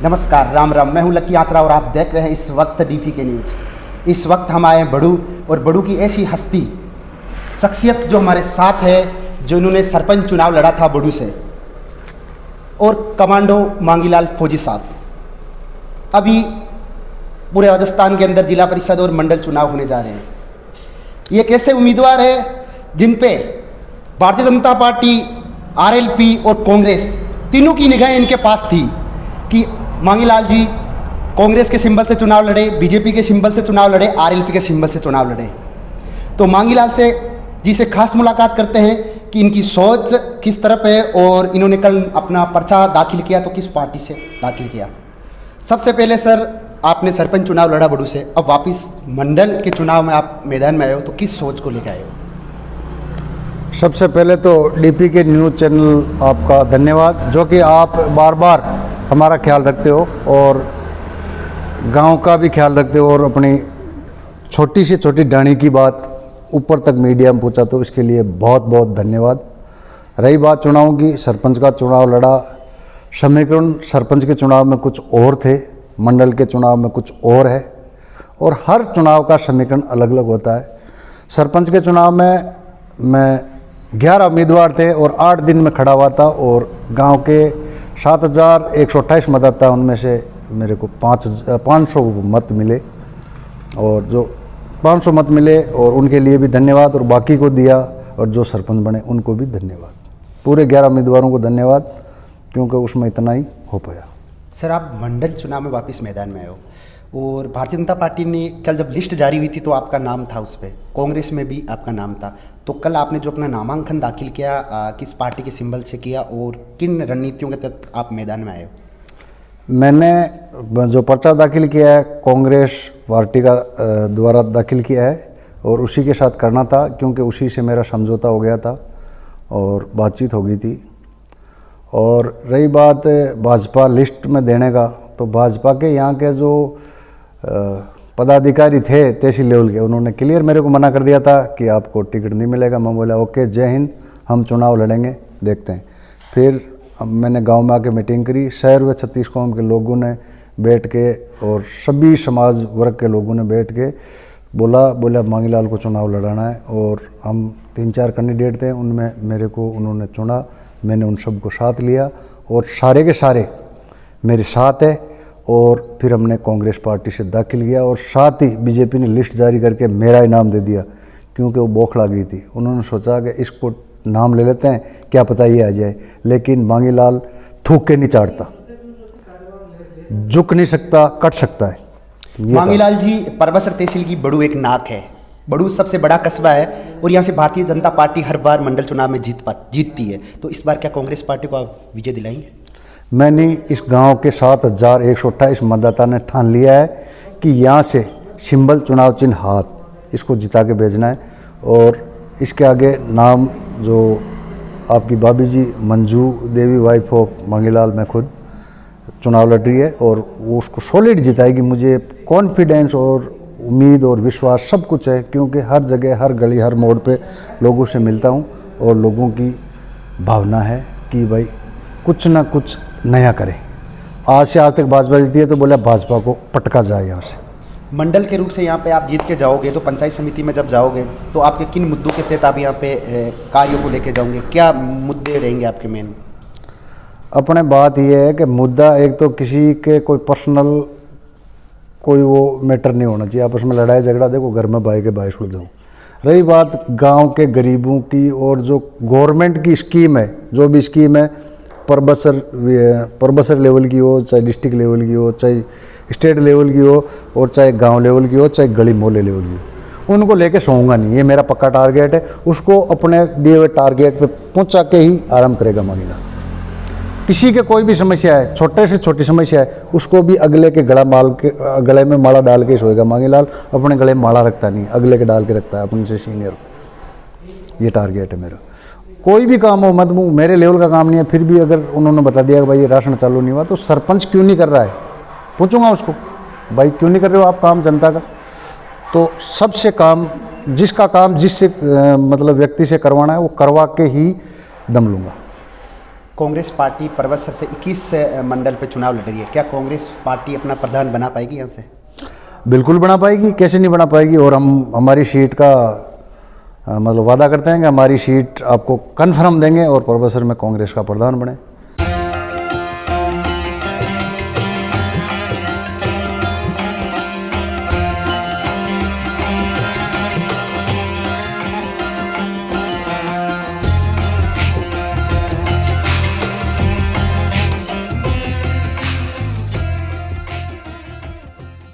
नमस्कार, राम राम। मैं हूं लकी यात्रा और आप देख रहे हैं इस वक्त डीपी के न्यूज। इस वक्त हम आए हैं बड़ू, और बड़ू की ऐसी हस्ती शख्सियत जो हमारे साथ है, जो इन्होंने सरपंच चुनाव लड़ा था बड़ू से, और कमांडो मांगीलाल फौजी साहब। अभी पूरे राजस्थान के अंदर जिला परिषद और मंडल चुनाव होने जा रहे हैं। ये एक ऐसे उम्मीदवार है जिन पे भारतीय जनता पार्टी, आरएलपी और कांग्रेस तीनों की निगाहें इनके पास थी कि मांगीलाल जी कांग्रेस के सिंबल से चुनाव लड़े, बीजेपी के सिंबल से चुनाव लड़े, आरएलपी के सिंबल से चुनाव लड़े। तो मांगीलाल जी से खास मुलाकात करते हैं कि इनकी सोच किस तरफ है, और इन्होंने कल अपना पर्चा दाखिल किया तो किस पार्टी से दाखिल किया। सबसे पहले सर, आपने सरपंच चुनाव लड़ा बड़ू से, अब वापस मंडल के चुनाव में आप मैदान में आए हो, तो किस सोच को लेकर आए हो? सबसे पहले तो डीपी के न्यूज़ चैनल आपका धन्यवाद, जो कि आप बार बार हमारा ख्याल रखते हो और गांव का भी ख्याल रखते हो, और अपनी छोटी से छोटी डाणी की बात ऊपर तक मीडिया में पहुंचा, तो इसके लिए बहुत बहुत धन्यवाद। रही बात चुनाव की, सरपंच का चुनाव लड़ा, समीकरण सरपंच के चुनाव में कुछ और थे, मंडल के चुनाव में कुछ और है, और हर चुनाव का समीकरण अलग अलग होता है। सरपंच के चुनाव में मैं 11 उम्मीदवार थे और 8 दिन में खड़ा हुआ था, और गांव के 7,128 मतदाता, उनमें से मेरे को 500 मत मिले, और जो 500 मत मिले और उनके लिए भी धन्यवाद, और बाकी को दिया, और जो सरपंच बने उनको भी धन्यवाद। पूरे 11 उम्मीदवारों को धन्यवाद, क्योंकि उसमें इतना ही हो पाया। सर, आप मंडल चुनाव में वापस मैदान में आए हो, और भारतीय जनता पार्टी ने कल जब लिस्ट जारी हुई थी तो आपका नाम था उस पर, कांग्रेस में भी आपका नाम था। तो कल आपने जो अपना नामांकन दाखिल किया, किस पार्टी के सिंबल से किया, और किन रणनीतियों के तहत आप मैदान में आए हो? मैंने जो पर्चा दाखिल किया है, कांग्रेस पार्टी का द्वारा दाखिल किया है, और उसी के साथ करना था, क्योंकि उसी से मेरा समझौता हो गया था और बातचीत हो गई थी। और रही बात भाजपा लिस्ट में देने का, तो भाजपा के यहाँ के जो पदाधिकारी थे तहसील लेवल के, उन्होंने क्लियर मेरे को मना कर दिया था कि आपको टिकट नहीं मिलेगा। मैं बोला ओके, जय हिंद, हम चुनाव लड़ेंगे, देखते हैं। फिर मैंने गांव में आके मीटिंग करी, शहर व 36 कौम के लोगों ने बैठ के, और सभी समाज वर्ग के लोगों ने बैठ के बोला मांगीलाल को चुनाव लड़ाना है, और हम 3-4 कैंडिडेट थे, उनमें मेरे को उन्होंने चुना। मैंने उन सबको साथ लिया, और सारे के सारे मेरे साथ है, और फिर हमने कांग्रेस पार्टी से दाखिल किया, और साथ ही बीजेपी ने लिस्ट जारी करके मेरा इनाम दे दिया, क्योंकि वो बौखला गई थी। उन्होंने सोचा कि इसको नाम ले लेते हैं, क्या पता ये आ जाए, लेकिन मांगीलाल थूक के नहीं चाटता, झुक नहीं सकता, कट सकता है। मांगीलाल जी, परबसर तहसील की बड़ू एक नाक है। बड़ू सबसे बड़ा कस्बा है, और यहाँ से भारतीय जनता पार्टी हर बार मंडल चुनाव में जीतती है। तो इस बार क्या कांग्रेस पार्टी को आप विजय दिलाएंगे? मैंने इस गांव के 7,128 मतदाता ने ठान लिया है कि यहाँ से सिंबल चुनाव चिन्ह हाथ, इसको जिता के भेजना है। और इसके आगे नाम जो आपकी भाभी जी मंजू देवी, वाइफ ऑफ मांगीलाल, मैं खुद चुनाव लड़ रही है, और वो उसको सॉलिड जिताएगी। मुझे कॉन्फिडेंस और उम्मीद और विश्वास सब कुछ है, क्योंकि हर जगह, हर गली, हर मोड़ पे लोगों से मिलता हूँ, और लोगों की भावना है कि भाई कुछ ना कुछ नया करें। आज से आज तक भाजपा जीती है, तो बोला भाजपा को पटका जाए यहाँ से। मंडल के रूप से यहाँ पे आप जीत के जाओगे, तो पंचायत समिति में जब जाओगे तो आपके किन मुद्दों के तहत आप यहाँ पे कार्यों को लेके जाओगे? क्या मुद्दे रहेंगे आपके मेन? अपने बात ये है कि मुद्दा एक तो किसी के कोई पर्सनल कोई वो मैटर नहीं होना चाहिए, आपस में लड़ाई झगड़ा देखो घर में भाई के भाई सुलझाओ। रही बात गांव के गरीबों की, और जो गवर्नमेंट की स्कीम है, जो भी स्कीम है, परबसर लेवल की हो, चाहे डिस्ट्रिक्ट लेवल की हो, चाहे स्टेट लेवल की हो, और चाहे गांव लेवल की हो, चाहे गली मोहल्ले लेवल की हो, उनको लेके सोऊंगा नहीं। ये मेरा पक्का टारगेट है, उसको अपने दिए हुए टारगेट पे पहुंचा के ही आराम करेगा मांगीलाल। किसी के कोई भी समस्या है, छोटे से छोटी समस्या है, उसको भी अगले के गले में माला डाल के सोएगा मांगीलाल। अपने गले में माला रखता नहीं, अगले के डाल के रखता है, अपने से सीनियर। ये टारगेट है मेरा। कोई भी काम हो, मत मेरे लेवल का काम नहीं है, फिर भी अगर उन्होंने बता दिया कि भाई ये राशन चालू नहीं हुआ, तो सरपंच क्यों नहीं कर रहा है, पूछूंगा उसको, भाई क्यों नहीं कर रहे हो आप काम जनता का? तो सबसे काम, जिसका काम जिससे मतलब व्यक्ति से करवाना है, वो करवा के ही दम लूँगा। कांग्रेस पार्टी परबतसर से 21 मंडल पे चुनाव लड़ रही है, क्या कांग्रेस पार्टी अपना प्रधान बना पाएगी यहाँ से? बिल्कुल बना पाएगी, कैसे नहीं बना पाएगी। और हम हमारी सीट का मतलब वादा करते हैं कि हमारी सीट आपको कन्फर्म देंगे और परबतसर में कांग्रेस का प्रधान बने।